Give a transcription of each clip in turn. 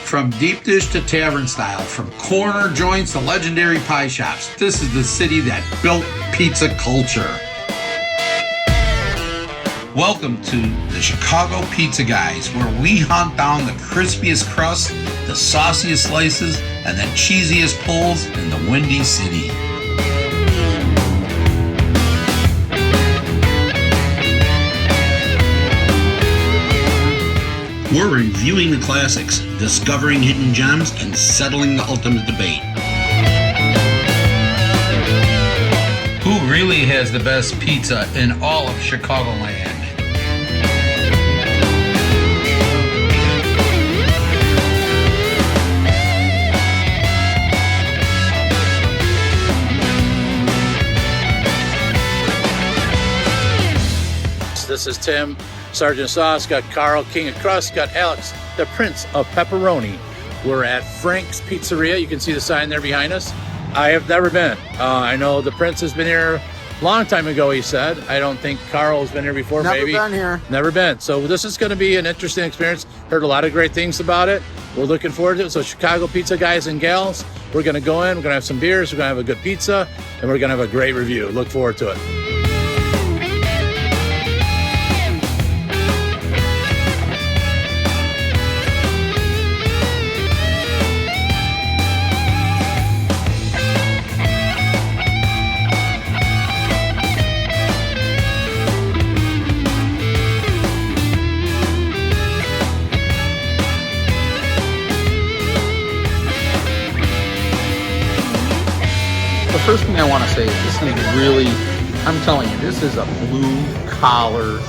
From deep dish to tavern style, from corner joints to legendary pie shops, this is the city that built pizza culture. Welcome to the Chicago Pizza Guys, where we hunt down the crispiest crust, the sauciest slices, and the cheesiest pulls in the Windy City. We're reviewing the classics, discovering hidden gems, and settling the ultimate debate. Who really has the best pizza in all of Chicagoland? This is Tim, Sergeant Sauce, got Carl, King of Crust, got Alex, the Prince of Pepperoni. We're at Frank's Pizzeria. You can see the sign there behind us. I have never been. I know the Prince has been here a long time ago, he said. I don't think Carl has been here before, maybe. Never been here. Never been. So this is going to be an interesting experience. Heard a lot of great things about it. We're looking forward to it. So Chicago Pizza guys and gals, we're going to go in, we're going to have some beers, we're going to have a good pizza, and we're going to have a great review. Look forward to it. The first thing I want to say is this is really, I'm telling you, this is a blue-collar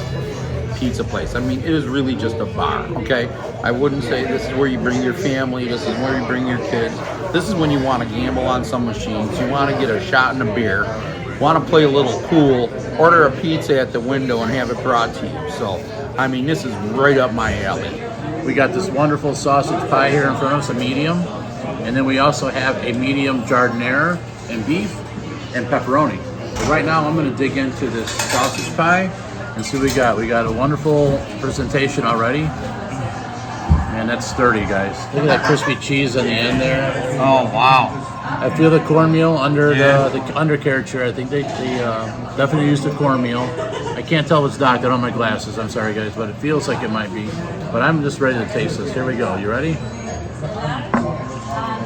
pizza place. I mean, it is really just a bar, okay? I wouldn't say this is where you bring your family, this is where you bring your kids. This is when you want to gamble on some machines, you want to get a shot and a beer, want to play a little pool, order a pizza at the window and have it brought to you. So, I mean, this is right up my alley. We got this wonderful sausage pie here in front of us, a medium. And then we also have a medium giardiniera and beef and pepperoni. But right now I'm gonna dig into this sausage pie and see what we got. We got a wonderful presentation already. Man, that's sturdy, guys. Look at that crispy cheese on the end there. Oh, wow. I feel the cornmeal under the undercarriage here. I think they definitely used the cornmeal. I can't tell if it's docked. I don't have my glasses. I'm sorry, guys, but it feels like it might be. But I'm just ready to taste this. Here we go. You ready?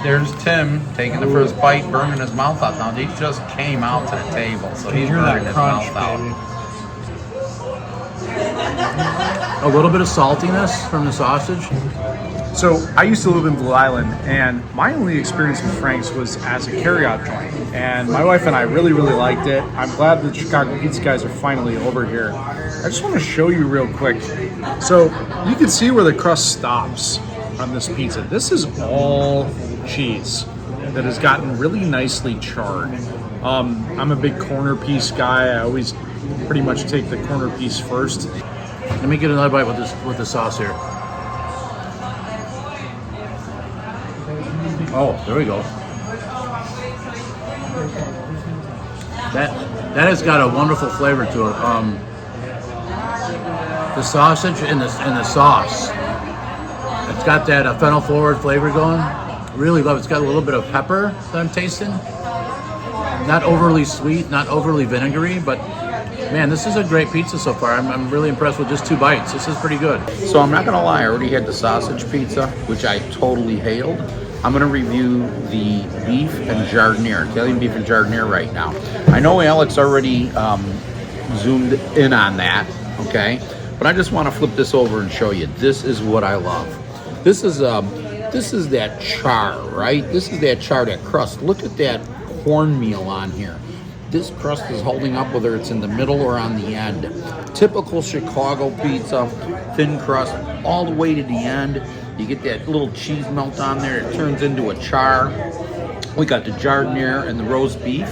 There's Tim taking the first bite, burning his mouth out. Now, he just came out to the table, so he's burning his mouth out. A little bit of saltiness from the sausage. So I used to live in Blue Island, and my only experience with Frank's was as a carryout joint. And my wife and I really, really liked it. I'm glad the Chicago Pizza guys are finally over here. I just want to show you real quick. So you can see where the crust stops on this pizza. This is all cheese that has gotten really nicely charred. I'm a big corner piece guy. I always pretty much take the corner piece first. Let me get another bite with the sauce here. Oh, there we go. That has got a wonderful flavor to it. The sausage and the sauce. It's got that fennel forward flavor going. Really love it. It's got a little bit of pepper that I'm tasting. Not overly sweet, not overly vinegary, but man, this is a great pizza so far. I'm really impressed with just 2 bites. This is pretty good. So I'm not gonna lie, I already had the sausage pizza, which I totally hailed. I'm gonna review the beef and giardiniera, Italian beef and giardiniera right now. I know Alex already zoomed in on that, okay? But I just wanna flip this over and show you. This is what I love. This is that char, right? This is that char, that crust. Look at that cornmeal on here. This crust is holding up whether it's in the middle or on the end. Typical Chicago pizza, thin crust, all the way to the end. You get that little cheese melt on there. It turns into a char. We got the giardiniera and the roast beef.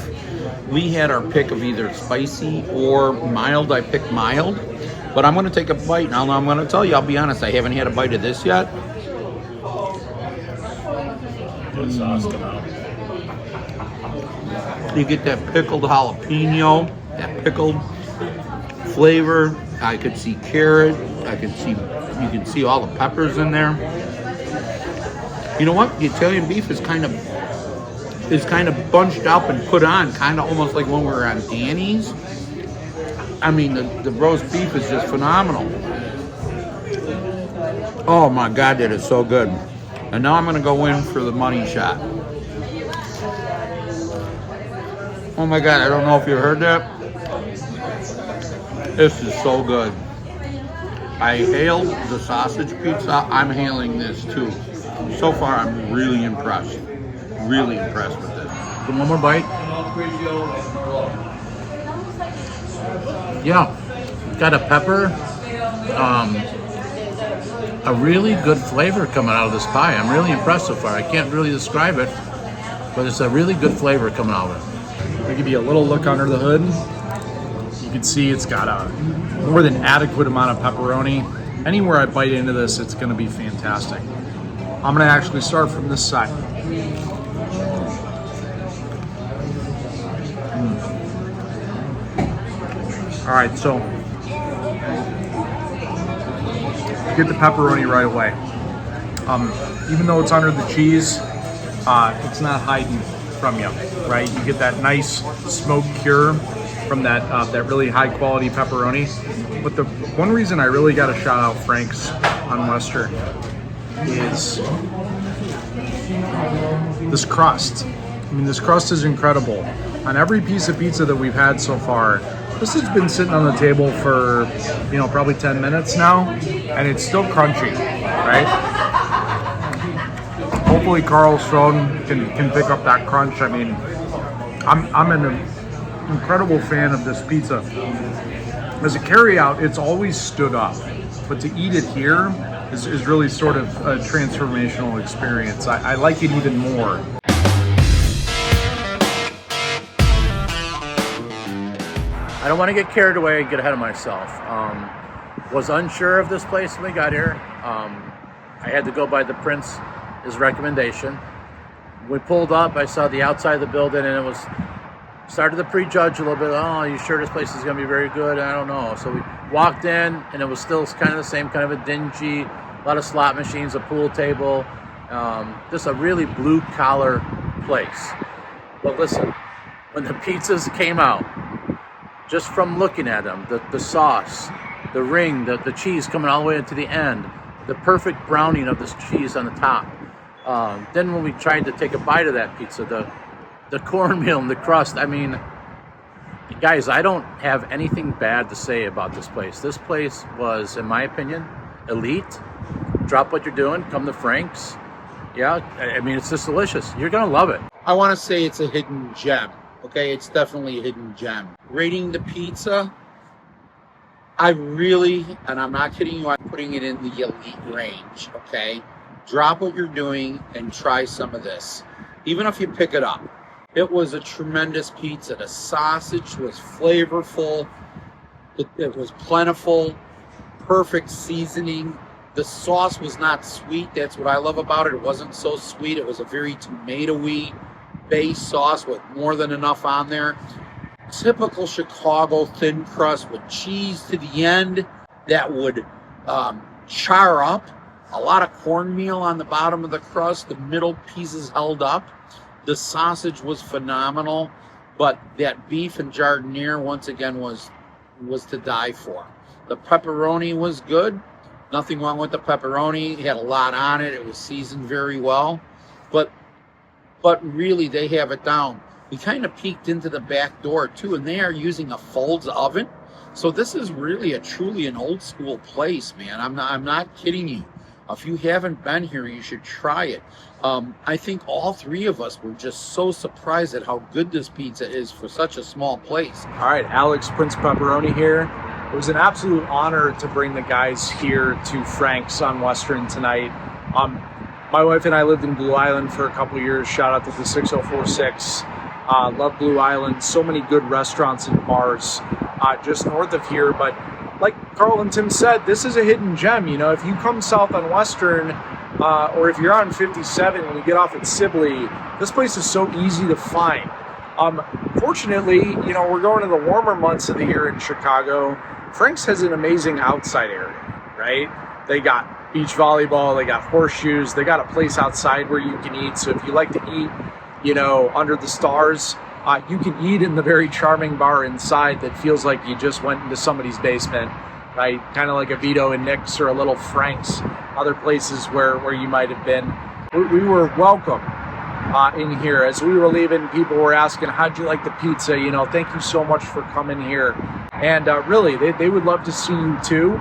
We had our pick of either spicy or mild. I picked mild. But I'm going to take a bite. Now I'm going to tell you, I'll be honest, I haven't had a bite of this yet. Good sauce come out. You get that pickled jalapeno, that pickled flavor. I could see carrot. You can see all the peppers in there. You know what? The Italian beef is kind of bunched up and put on, kind of almost like when we were on Danny's. I mean, the roast beef is just phenomenal. Oh my God, that is so good. And now I'm gonna go in for the money shot. Oh my God, I don't know if you heard that. This is so good. I hailed the sausage pizza. I'm hailing this too. So far, I'm really impressed. Really impressed with this. Give one more bite. Yeah, got a pepper, a really good flavor coming out of this pie. I'm really impressed so far. I can't really describe it, but it's a really good flavor coming out of it. I'll give you a little look under the hood. You can see it's got a more than adequate amount of pepperoni. Anywhere I bite into this, it's going to be fantastic. I'm going to actually start from this side. All right, so get the pepperoni right away. Even though it's under the cheese, it's not hiding from you, right? You get that nice smoke cure from that really high quality pepperoni. But the one reason I really got to shout out Frank's on Western is this crust. I mean, this crust is incredible. On every piece of pizza that we've had so far, this has been sitting on the table for, probably 10 minutes now, and it's still crunchy, right? Hopefully Carl Strode can pick up that crunch. I mean, I'm an incredible fan of this pizza. As a carryout, it's always stood up, but to eat it here is really sort of a transformational experience. I like it even more. I don't want to get carried away and get ahead of myself. Was unsure of this place when we got here. I had to go by the Prince's recommendation. We pulled up, I saw the outside of the building, and it was started to prejudge a little bit. Oh, you sure this place is going to be very good? I don't know. So we walked in, and it was still kind of the same, kind of a dingy, a lot of slot machines, a pool table. Just a really blue-collar place. But listen, when the pizzas came out, just from looking at them, the sauce, the ring, the cheese coming all the way into the end, the perfect browning of this cheese on the top. Then when we tried to take a bite of that pizza, the cornmeal and the crust, I mean, guys, I don't have anything bad to say about this place. This place was, in my opinion, elite. Drop what you're doing, come to Frank's. Yeah, I mean, it's just delicious. You're going to love it. I want to say it's a hidden gem. Okay, it's definitely a hidden gem. Rating the pizza, I really, and I'm not kidding you, I'm putting it in the elite range, okay? Drop what you're doing and try some of this. Even if you pick it up. It was a tremendous pizza. The sausage was flavorful. It was plentiful. Perfect seasoning. The sauce was not sweet. That's what I love about it. It wasn't so sweet. It was a very tomato-y base sauce with more than enough on there. Typical Chicago thin crust with cheese to the end that would char up. A lot of cornmeal on the bottom of the crust. The middle pieces held up. The sausage was phenomenal, but that beef and giardiniera once again was to die for. The pepperoni was good. Nothing wrong with the pepperoni. It had a lot on it. It was seasoned very well, but really they have it down. We kind of peeked into the back door too, and they are using a Folds oven. So this is really truly an old school place, man. I'm not kidding you. If you haven't been here, you should try it. I think all three of us were just so surprised at how good this pizza is for such a small place. All right, Alex Prince Pepperoni here. It was an absolute honor to bring the guys here to Frank's on Western tonight. My wife and I lived in Blue Island for a couple of years. Shout out to the 6046. Love Blue Island. So many good restaurants and bars just north of here. But like Carl and Tim said, this is a hidden gem. You know, if you come south on Western, or if you're on 57 and you get off at Sibley, this place is so easy to find. Fortunately, you know, we're going to the warmer months of the year in Chicago. Frank's has an amazing outside area, right? They got beach volleyball, they got horseshoes, they got a place outside where you can eat. So if you like to eat, you know, under the stars, you can eat in the very charming bar inside that feels like you just went into somebody's basement, right? Kind of like a Vito and Nick's or a Little Frank's, other places where you might have been. We were welcome in here. As we were leaving, people were asking, how'd you like the pizza? You know, thank you so much for coming here. And really, they would love to see you too.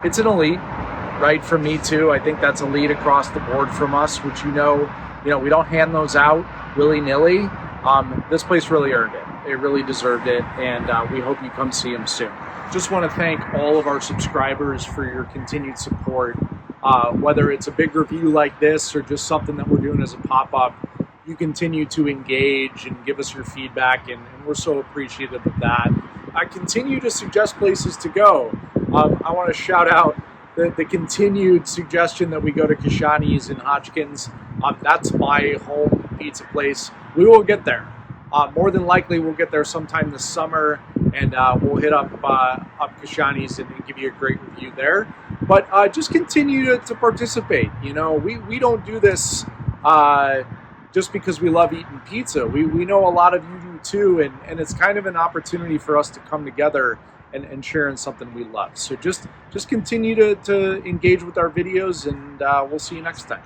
It's an elite, right, from me too. I think that's elite across the board from us, which you know, we don't hand those out willy-nilly. This place really earned it. It really deserved it, and we hope you come see them soon. Just want to thank all of our subscribers for your continued support. Whether it's a big review like this or just something that we're doing as a pop-up, you continue to engage and give us your feedback, and we're so appreciative of that. I continue to suggest places to go. I want to shout out the continued suggestion that we go to Kashani's in Hodgkins. That's my home pizza place. We will get there. More than likely, we'll get there sometime this summer, and we'll hit up Kashani's and give you a great review there. But just continue to participate. You know, we don't do this just because we love eating pizza. We know a lot of you do too, and it's kind of an opportunity for us to come together and share in something we love. So just continue to engage with our videos, and we'll see you next time.